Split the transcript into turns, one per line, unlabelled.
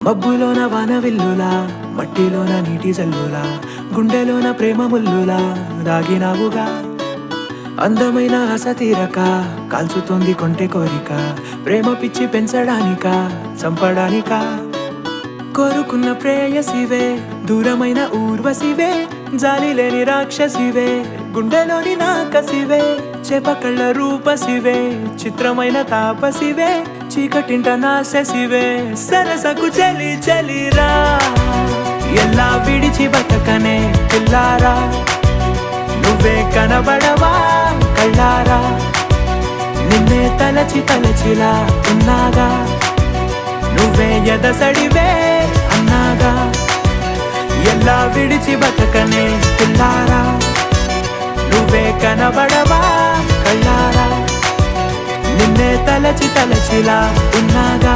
మబ్బులోన వానవిల్లులా, మట్టిలోన నీటి జల్లులా, గుండెలోన ప్రేమ ముల్లులా దాగినావుగా. అందమైన ఆశ తీరక కాల్చుతోంది కొంటె కోరిక, ప్రేమ పిచ్చి పెంచడానిక చంపడానిక. కోరుకున్న ప్రేయసివే, దూరమైన ఊర్వశివే, జాలి లేని రాక్షసివే, గుండెలోని నాకసివే, చేపకళ్ళ రూపసివే, చిత్రమైన తాపసివే, చీకటింట నాశసివే, సరసకు చలి చలిరా. ఎలా విడిచి బతకనే పిల్లారా, నువ్వే కనబడవా కళ్ళారా, నిన్నే తలచి తలచిలా ఉన్నాగా, నువ్వే ఎదసడివే అన్నాగా. ఎలా విడిచి బతకనే పిల్లారా, నువ్వే కనబడవా కళ్ళారా, నిన్నే తలచి తలచిలా ఉన్నాగా.